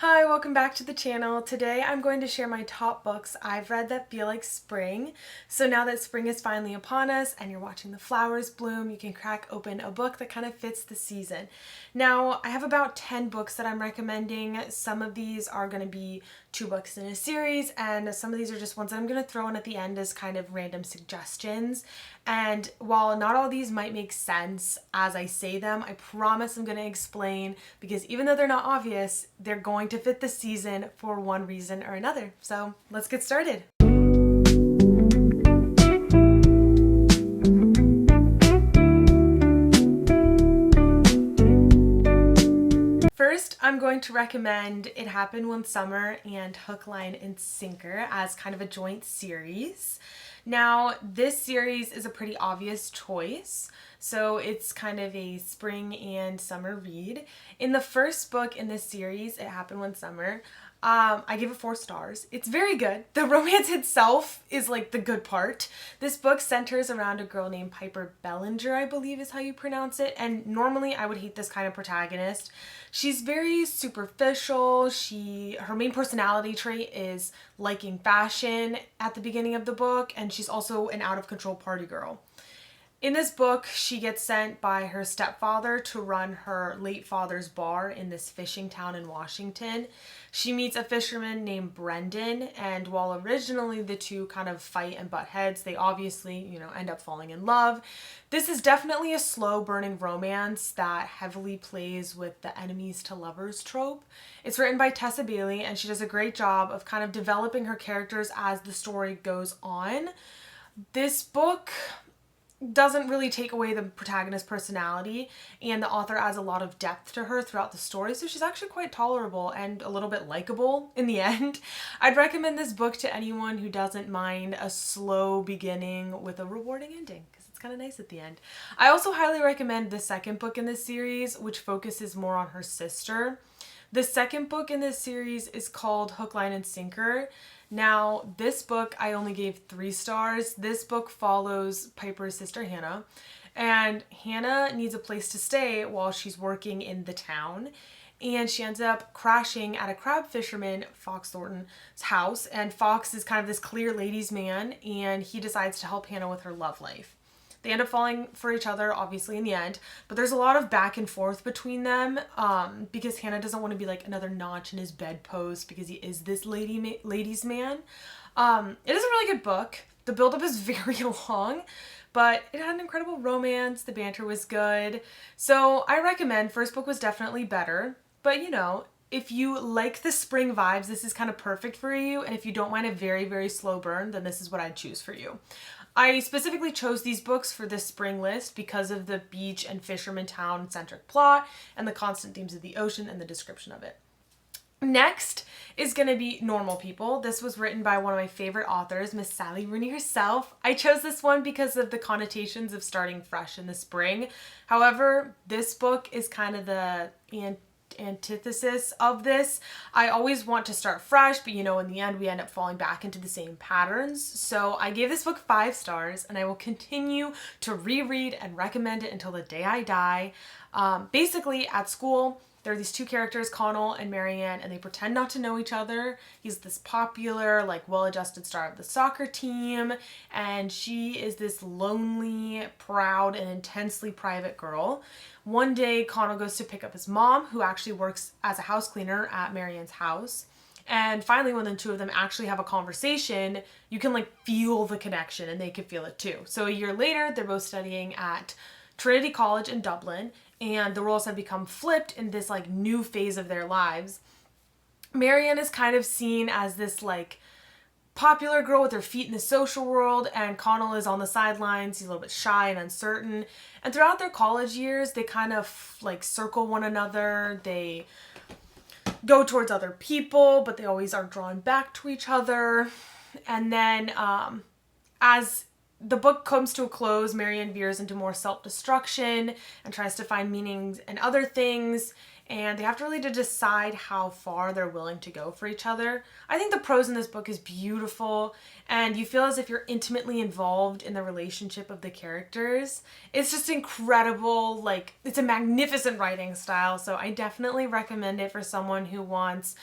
Hi, welcome back to the channel. Today I'm going to share my top books I've read that feel like spring. So now that spring is finally upon us and you're watching the flowers bloom, you can crack open a book that kind of fits the season. Now, I have about 10 books that I'm recommending. Some of these are going to be 2 books in a series, and some of these are just ones that I'm going to throw in at the end as kind of random suggestions. And while not all these might make sense as I say them, I promise I'm going to explain, because even though they're not obvious, they're going to fit the season for one reason or another. So let's get started. First, I'm going to recommend It Happened One Summer and Hook, Line, and Sinker as kind of a joint series. Now, this series is a pretty obvious choice, so it's kind of a spring and summer read. In the first book in this series, It Happened One Summer, I gave it 4 stars. It's very good. The romance itself is like the good part. This book centers around a girl named Piper Bellinger, I believe is how you pronounce it, and normally I would hate this kind of protagonist. She's very superficial. Her main personality trait is liking fashion at the beginning of the book, and she's also an out-of-control party girl. In this book, she gets sent by her stepfather to run her late father's bar in this fishing town in Washington. She meets a fisherman named Brendan, and while originally the two kind of fight and butt heads, they obviously, end up falling in love. This is definitely a slow-burning romance that heavily plays with the enemies to lovers trope. It's written by Tessa Bailey, and she does a great job of kind of developing her characters as the story goes on. This book doesn't really take away the protagonist's personality, and the author adds a lot of depth to her throughout the story, so she's actually quite tolerable and a little bit likable in the end. I'd recommend this book to anyone who doesn't mind a slow beginning with a rewarding ending, because it's kind of nice at the end. I also highly recommend the second book in this series, which focuses more on her sister. The second book in this series is called Hook, Line, and Sinker. Now, this book I only gave 3 stars. This book follows Piper's sister Hannah, and Hannah needs a place to stay while she's working in the town, and she ends up crashing at a crab fisherman, Fox Thornton's house, and Fox is kind of this clear ladies' man, and he decides to help Hannah with her love life. They end up falling for each other, obviously, in the end, but there's a lot of back and forth between them because Hannah doesn't want to be like another notch in his bedpost because he is this ladies' man. It is a really good book. The buildup is very long, but it had an incredible romance. The banter was good. So I recommend. First book was definitely better, but if you like the spring vibes, this is kind of perfect for you. And if you don't mind a very, very slow burn, then this is what I'd choose for you. I specifically chose these books for this spring list because of the beach and fisherman town centric plot and the constant themes of the ocean and the description of it. Next is going to be Normal People. This was written by one of my favorite authors, Miss Sally Rooney herself. I chose this one because of the connotations of starting fresh in the spring. However, this book is kind of the antithesis of this. I always want to start fresh, but in the end we end up falling back into the same patterns. So I gave this book 5 stars, and I will continue to reread and recommend it until the day I die. Basically, at school, there are these 2 characters, Connell and Marianne, and they pretend not to know each other. He's this popular, well-adjusted star of the soccer team, and she is this lonely, proud, and intensely private girl. One day, Connell goes to pick up his mom, who actually works as a house cleaner at Marianne's house. And finally, when the 2 of them actually have a conversation, you can feel the connection, and they can feel it too. So a year later, they're both studying at Trinity College in Dublin, and the roles have become flipped in this new phase of their lives. Marianne is kind of seen as this popular girl with her feet in the social world, and Connell is on the sidelines. He's a little bit shy and uncertain. And throughout their college years, they kind of circle one another. They go towards other people, but they always are drawn back to each other. And then as the book comes to a close, Marianne veers into more self-destruction and tries to find meanings in other things. and they have to really to decide how far they're willing to go for each other. I think the prose in this book is beautiful, and you feel as if you're intimately involved in the relationship of the characters. It's just incredible, like, it's a magnificent writing style, so I definitely recommend it for someone who wants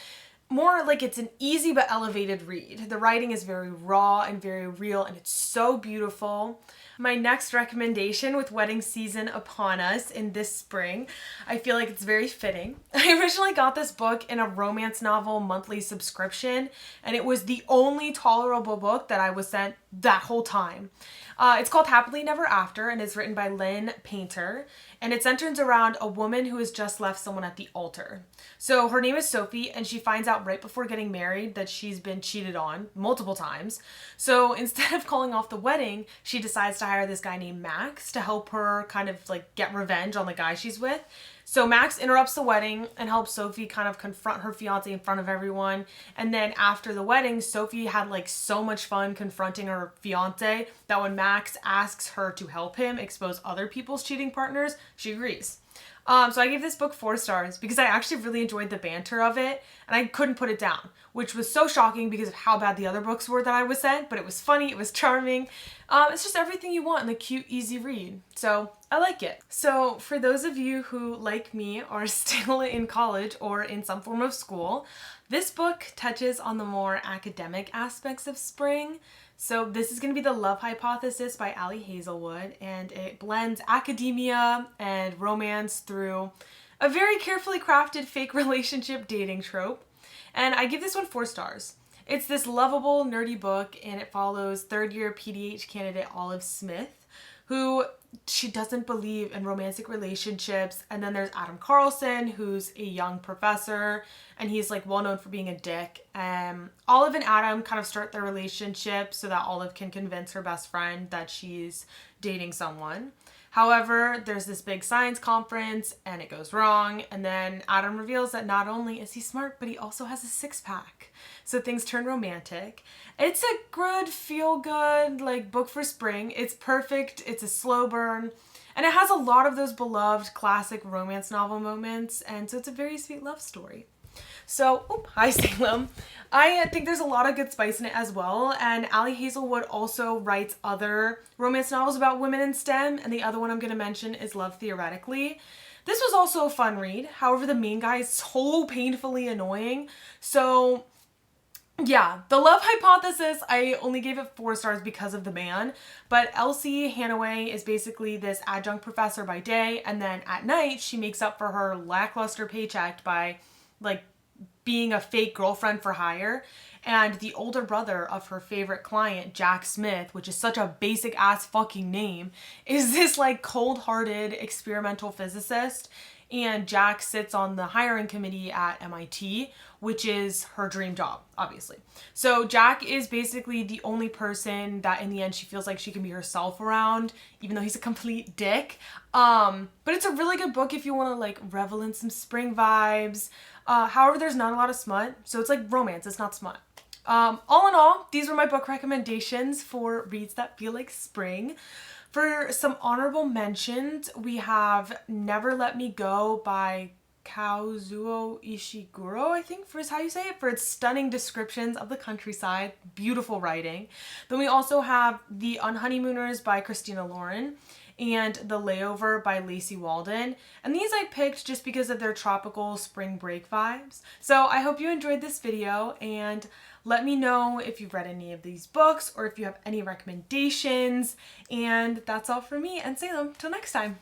more like it's an easy but elevated read. The writing is very raw and very real, and it's so beautiful. My next recommendation, with wedding season upon us in this spring, I feel like it's very fitting. I originally got this book in a romance novel monthly subscription, and it was the only tolerable book that I was sent that whole time. It's called Happily Never After, and it's written by Lynn Painter, and it centers around a woman who has just left someone at the altar. So her name is Sophie, and she finds out right before getting married that she's been cheated on multiple times. So instead of calling off the wedding, she decides to hire this guy named Max to help her kind of like get revenge on the guy she's with. So Max interrupts the wedding and helps Sophie kind of confront her fiance in front of everyone. And then after the wedding, Sophie had like so much fun confronting her fiance that when Max asks her to help him expose other people's cheating partners, she agrees. So I gave this book 4 stars because I actually really enjoyed the banter of it, and I couldn't put it down, which was so shocking because of how bad the other books were that I was sent, but it was funny, it was charming. It's just everything you want in a cute, easy read. So I like it. So for those of you who, like me, are still in college or in some form of school, this book touches on the more academic aspects of spring. So this is going to be The Love Hypothesis by Hazelwood, and it blends academia and romance through a very carefully crafted fake relationship dating trope. And I give this one 4 stars. It's this lovable, nerdy book, and it follows third-year PDH candidate Olive Smith, who she doesn't believe in romantic relationships. And then there's Adam Carlson, who's a young professor, and he's like well known for being a dick. Olive and Adam kind of start their relationship so that Olive can convince her best friend that she's dating someone. However, there's this big science conference and it goes wrong, and then Adam reveals that not only is he smart, but he also has a 6-pack. So things turn romantic. It's a good, feel-good, like, book for spring. It's perfect. It's a slow burn. And it has a lot of those beloved classic romance novel moments, and so it's a very sweet love story. So, hi Salem. I think there's a lot of good spice in it as well, and Hazelwood also writes other romance novels about women in STEM, and the other one I'm going to mention is Love Theoretically. This was also a fun read, however the main guy is so painfully annoying, so yeah, The Love Hypothesis, I only gave it 4 stars because of the man, but Elsie Hanaway is basically this adjunct professor by day, and then at night she makes up for her lackluster paycheck by like being a fake girlfriend for hire. And the older brother of her favorite client, Jack Smith, which is such a basic ass fucking name, is this like cold-hearted experimental physicist. And Jack sits on the hiring committee at MIT, which is her dream job, obviously. So Jack is basically the only person that in the end she feels like she can be herself around, even though he's a complete dick. But it's a really good book if you want to like revel in some spring vibes. However, there's not a lot of smut, so it's like romance, it's not smut. All in all, these were my book recommendations for reads that feel like spring. For some honorable mentions, we have Never Let Me Go by Kazuo Ishiguro, I think is how you say it, for its stunning descriptions of the countryside, beautiful writing. Then we also have The Unhoneymooners by Christina and The Layover by Lacie Waldon. And these I picked just because of their tropical spring break vibes. So I hope you enjoyed this video, and let me know if you've read any of these books or if you have any recommendations. And that's all for me and Salem. Till next time.